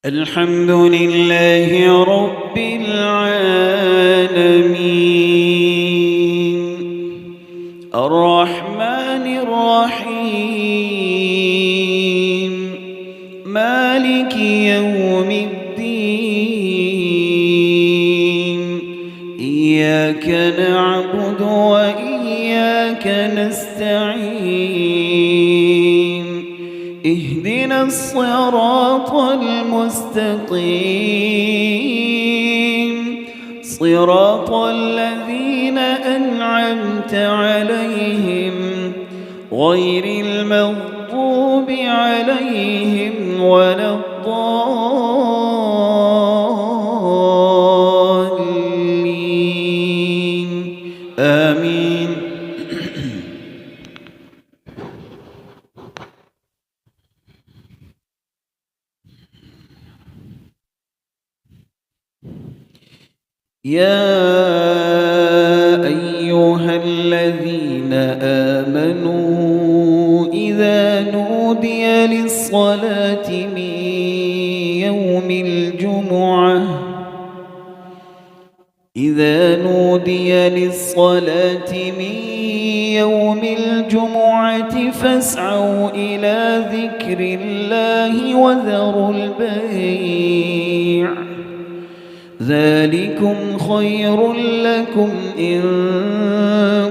الحمد لله رب العالمين الرحمن الرحيم مالك يوم الدين إياك نعبد وإياك نستعين اهدنا الصراط المستقيم صراط الذين أنعمت عليهم غير المغضوب عليهم ولا الضالين آمين. يا أيها الذين آمنوا إذا نودي للصلاة من يوم الجمعة فاسعوا إلى ذكر الله وذروا البيع ذلكم خير لكم إن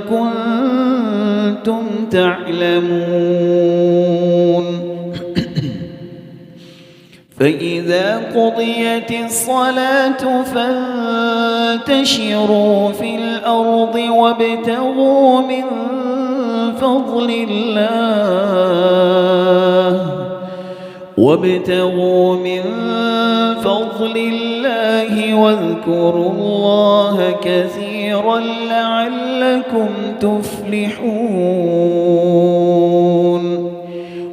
كنتم تعلمون. فإذا قضيت الصلاة فانتشروا في الأرض وابتغوا من فضل الله واذكروا الله كثيرا لعلكم تفلحون.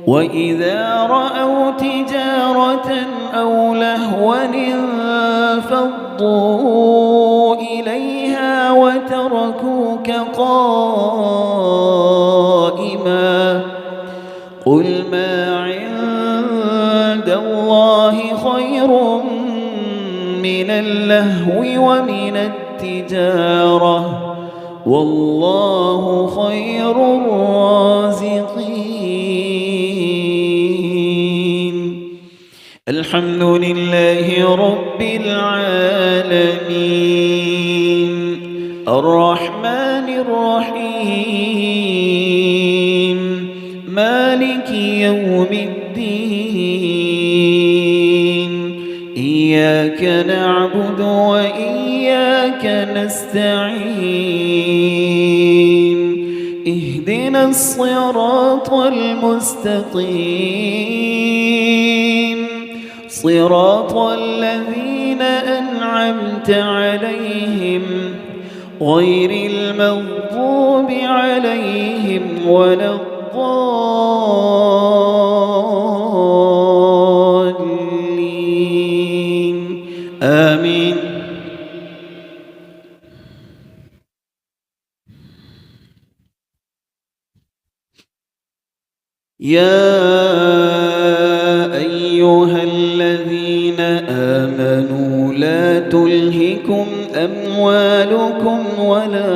وإذا رأوا تجارة أو لهوا انفضوا إليها وتركوك قائما قل ما عند الله خير من اللهو ومن التجارة والله خير الرازقين. الحمد لله رب العالمين الرحمن الرحيم مالك يوم الدين إياك نعبد وإياك نستعين اهدنا الصراط المستقيم صراط الذين أنعمت عليهم غير المغضوب عليهم ولا الضالين آمين. يا أيها الذين آمنوا لا تلهكم أموالكم ولا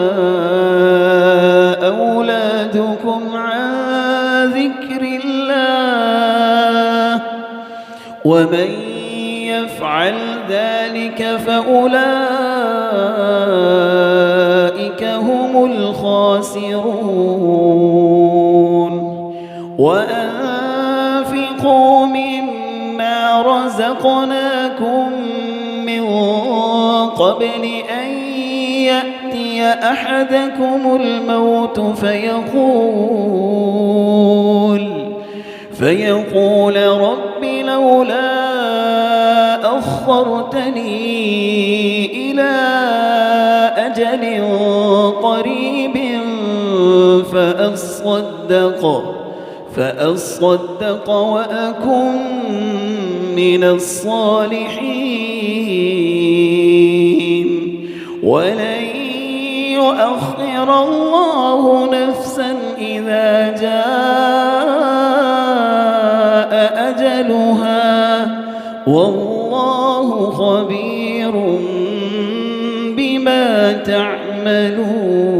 أولادكم عن ذكر الله ومن يفعل ذلك فأولئك هم الخاسرون. وأنفقوا مما رزقناكم من قبل أن يأتي أحدكم الموت فيقول رب لولا أخرتني إلى أجل قريب فأصدق وأكن من الصالحين ولن يؤخر الله نفسا إذا جاء أجلها والله خبير بما تعملون.